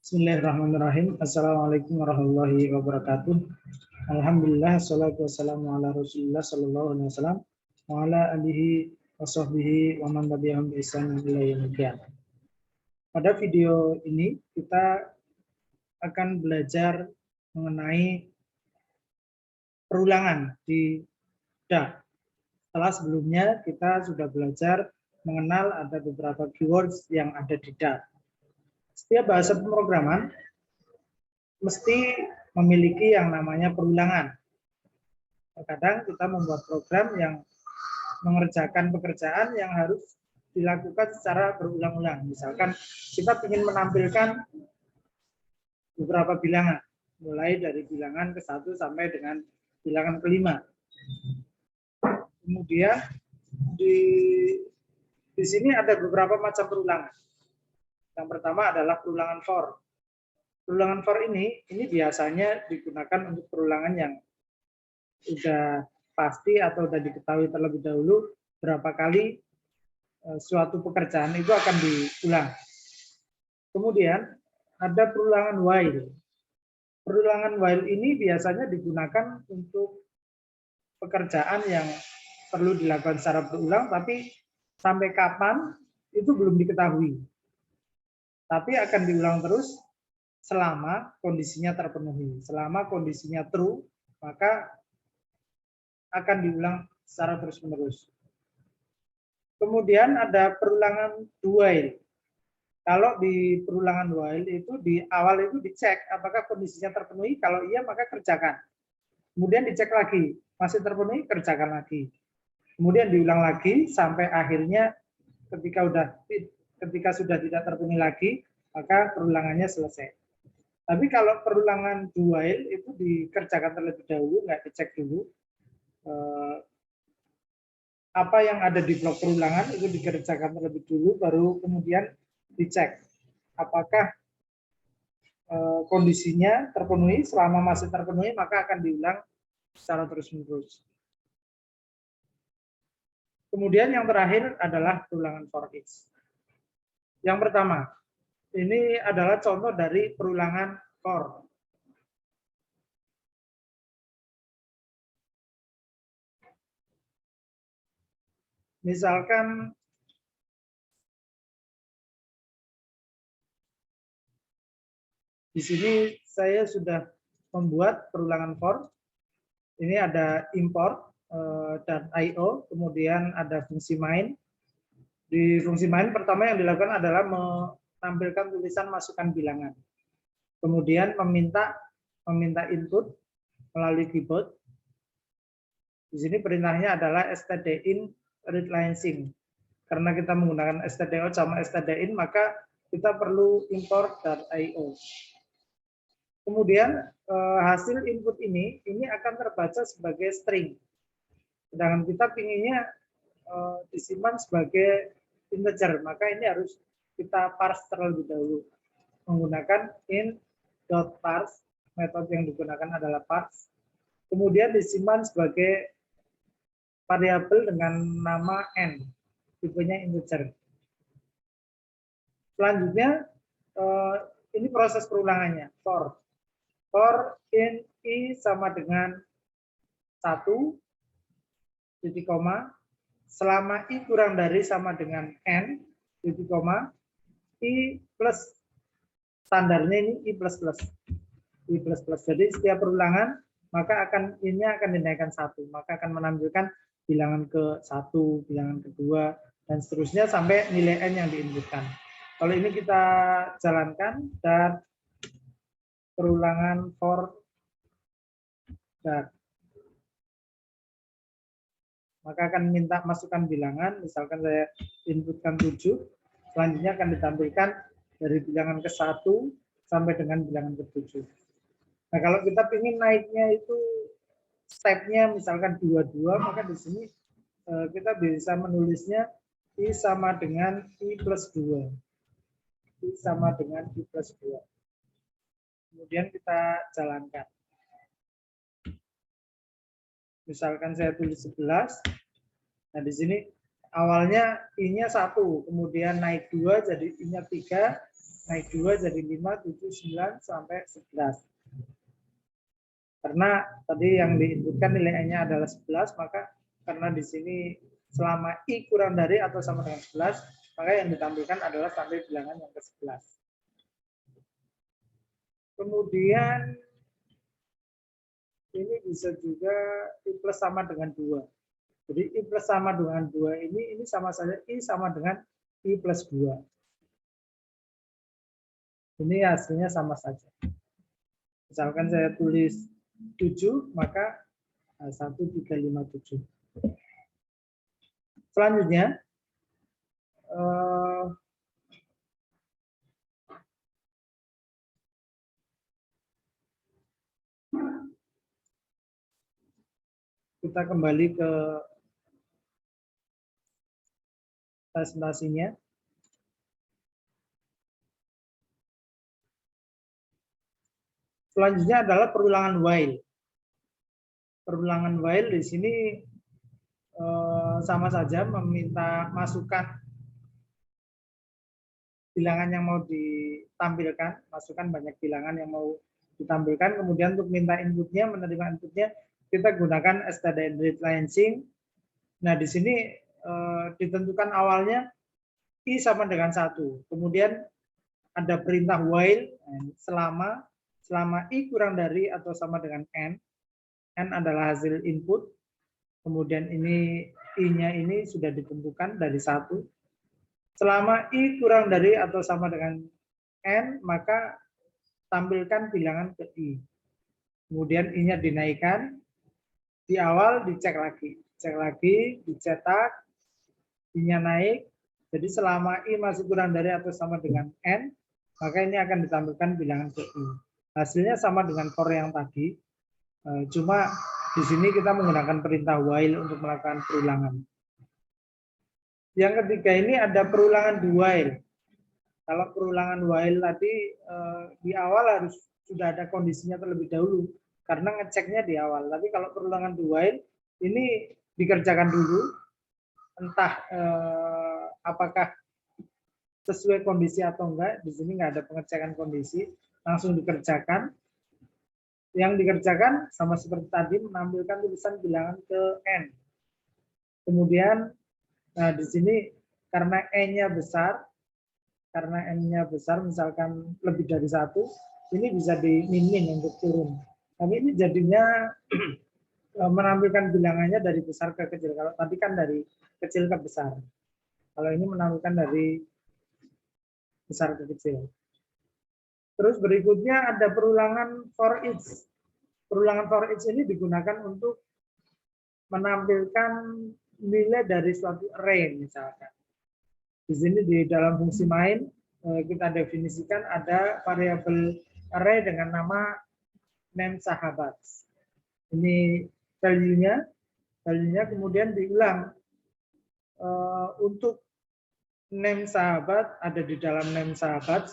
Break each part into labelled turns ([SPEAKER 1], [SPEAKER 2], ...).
[SPEAKER 1] Bismillahirrahmanirrahim. Assalamualaikum warahmatullahi wabarakatuh. Alhamdulillah, salatu wassalamu ala Rasulillah sallallahu alaihi wasallam wa ala alihi wa sahbihi wa man tabi'ahum bi ihsan ila yaumil qiyamah. Pada video ini kita akan belajar mengenai perulangan di DA. Setelah sebelumnya kita sudah belajar mengenal ada beberapa keywords yang ada di DA. Setiap bahasa pemrograman mesti memiliki yang namanya perulangan. Terkadang kita membuat program yang mengerjakan pekerjaan yang harus dilakukan secara berulang-ulang. Misalkan kita ingin menampilkan beberapa bilangan, mulai dari bilangan ke-1 sampai dengan bilangan ke-5. Kemudian di sini ada beberapa macam perulangan. Yang pertama adalah perulangan for. Perulangan for ini biasanya digunakan untuk perulangan yang sudah pasti atau sudah diketahui terlebih dahulu berapa kali suatu pekerjaan itu akan diulang. Kemudian ada perulangan while. Perulangan while ini biasanya digunakan untuk pekerjaan yang perlu dilakukan secara berulang, tapi sampai kapan itu belum diketahui. Tapi akan diulang terus selama kondisinya terpenuhi. Selama kondisinya true, maka akan diulang secara terus-menerus. Kemudian ada perulangan while. Kalau di perulangan while itu di awal itu dicek apakah kondisinya terpenuhi. Kalau iya maka kerjakan. Kemudian dicek lagi, masih terpenuhi, kerjakan lagi. Kemudian diulang lagi sampai akhirnya ketika sudah tidak terpenuhi lagi, maka perulangannya selesai. Tapi kalau perulangan do while itu dikerjakan terlebih dahulu, nggak dicek dulu. Apa yang ada di blok perulangan itu dikerjakan terlebih dulu, baru kemudian dicek apakah kondisinya terpenuhi. Selama masih terpenuhi, maka akan diulang secara terus-menerus. Kemudian yang terakhir adalah perulangan for each. Yang pertama, ini adalah contoh dari perulangan for. Misalkan di sini saya sudah membuat perulangan for. Ini ada import .io, kemudian ada fungsi main. Di fungsi main pertama yang dilakukan adalah menampilkan tulisan masukkan bilangan. Kemudian meminta input melalui keyboard. Di sini perintahnya adalah stdin readline sync. Karena kita menggunakan stdio sama stdin, maka kita perlu import .io. Kemudian hasil input ini akan terbaca sebagai string. Sedangkan kita pinginnya disimpan sebagai integer, maka ini harus kita parse terlebih dahulu menggunakan int.parse. Metode yang digunakan adalah parse. Kemudian disimpan sebagai variabel dengan nama n, tipenya integer. Selanjutnya ini proses perulangannya, for int i sama dengan 1, titik koma, selama i kurang dari sama dengan n, titik koma, i plus, standarnya ini i plus plus. Jadi setiap perulangan maka ini akan dinaikkan 1, maka akan menampilkan bilangan ke-1, bilangan kedua, dan seterusnya sampai nilai n yang diinputkan. Kalau ini kita jalankan dan perulangan for dan maka akan minta masukkan bilangan, misalkan saya inputkan 7, selanjutnya akan ditampilkan dari bilangan ke-1 sampai dengan bilangan ke-7. Nah, kalau kita ingin naiknya itu stepnya misalkan 22, maka di sini kita bisa menulisnya i sama dengan i plus 2. I sama dengan i plus 2. Kemudian kita jalankan. Misalkan saya tulis 11. Nah, di sini awalnya i-nya 1, kemudian naik 2 jadi i-nya 3, naik 2 jadi 5, 7, 9, sampai 11. Karena tadi yang diinputkan nilainya adalah 11, maka karena di sini selama I kurang dari atau sama dengan 11, maka yang ditampilkan adalah sampai bilangan yang ke-11. Kemudian ini bisa juga I plus sama dengan 2. Jadi I plus sama dengan 2 ini sama saja I sama dengan I plus 2. Ini hasilnya sama saja. Misalkan saya tulis 7, maka 1357. Selanjutnya, kita kembali ke presentasinya. Selanjutnya adalah perulangan while. Perulangan while di sini sama saja meminta masukan bilangan yang mau ditampilkan, masukkan banyak bilangan yang mau ditampilkan, kemudian untuk minta inputnya, menerima inputnya, kita gunakan std lancing. Nah, di sini ditentukan awalnya I sama dengan 1, kemudian ada perintah while selama I kurang dari atau sama dengan n adalah hasil input, kemudian ini I-nya ini sudah ditentukan dari 1. Selama I kurang dari atau sama dengan n, maka tampilkan bilangan ke I. Kemudian I-nya dinaikkan, di awal dicek lagi, dicetak, I-nya naik. Jadi selama I masih kurang dari atau sama dengan n, maka ini akan ditampilkan bilangan ke I. Hasilnya sama dengan for yang tadi, cuma di sini kita menggunakan perintah while untuk melakukan perulangan. Yang ketiga ini ada perulangan do while. Kalau perulangan while tadi di awal harus sudah ada kondisinya terlebih dahulu karena ngeceknya di awal. Tapi kalau perulangan do while ini dikerjakan dulu, entah apakah sesuai kondisi atau enggak. Di sini nggak ada pengecekan kondisi, langsung dikerjakan. Yang dikerjakan sama seperti tadi menampilkan tulisan bilangan ke n. Kemudian nah di sini karena n-nya besar, misalkan lebih dari 1, ini bisa di-min untuk turun. Tapi ini jadinya menampilkan bilangannya dari besar ke kecil. Kalau tadi kan dari kecil ke besar. Kalau ini menampilkan dari besar ke kecil. Terus berikutnya ada perulangan for each. Perulangan for each ini digunakan untuk menampilkan nilai dari suatu array misalkan. Di sini di dalam fungsi main kita definisikan ada variabel array dengan nama name sahabat. Ini value-nya kemudian diulang. Untuk name sahabat ada di dalam name sahabat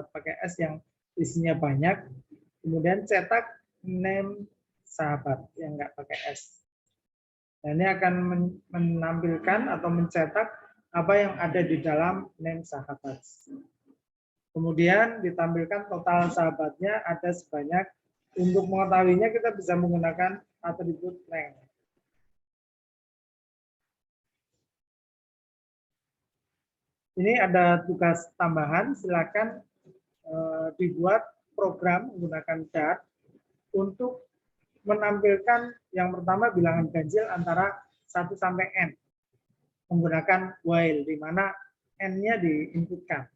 [SPEAKER 1] pakai S yang isinya banyak. Kemudian cetak name sahabat yang nggak pakai S. Nah, ini akan menampilkan atau mencetak apa yang ada di dalam name sahabat. Kemudian ditampilkan total sahabatnya ada sebanyak. Untuk mengetahuinya kita bisa menggunakan atribut length. Ini ada tugas tambahan, silakan dibuat program menggunakan Dart untuk menampilkan yang pertama bilangan ganjil antara 1 sampai n menggunakan while di mana n-nya diinputkan.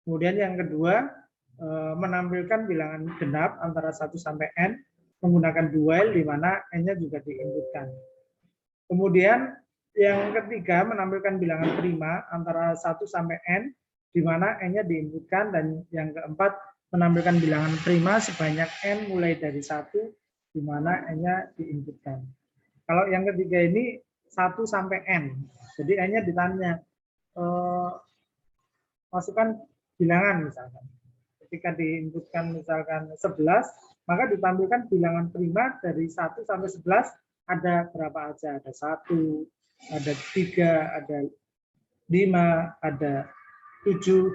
[SPEAKER 1] Kemudian yang kedua menampilkan bilangan genap antara 1 sampai n menggunakan do while di mana n-nya juga diinputkan. Kemudian yang ketiga menampilkan bilangan prima antara 1 sampai n di mana n-nya diinputkan, dan yang keempat menampilkan bilangan prima sebanyak n mulai dari 1 di mana n-nya diinputkan. Kalau yang ketiga ini 1 sampai n. Jadi n-nya ditanya masukkan bilangan misalkan. Ketika diinputkan misalkan 11, maka ditampilkan bilangan prima dari 1 sampai 11 ada berapa aja? Ada 1, ada 3, ada 5, ada 7,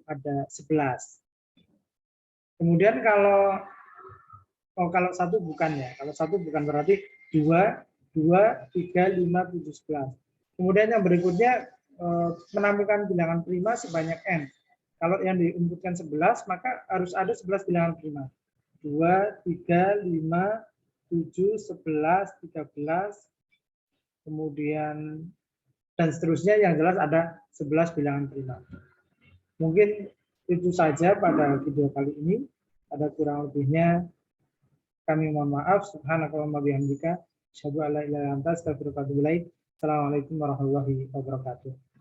[SPEAKER 1] ada 11. Kemudian kalau satu bukan ya, kalau satu bukan berarti 2, 3, 5, 7, 11. Kemudian yang berikutnya menampilkan bilangan prima sebanyak n. Kalau yang diinputkan 11, maka harus ada 11 bilangan prima. 2, 3, 5, 7, 11, 13, kemudian dan seterusnya, yang jelas ada 11 bilangan prima. Mungkin itu saja pada video kali ini. Ada kurang lebihnya kami mohon maaf. Subhanakallahumma bihamdika asyhadu an la ilaha illa anta astaghfiruka wa atubu ilaik. Assalamualaikum warahmatullahi wabarakatuh.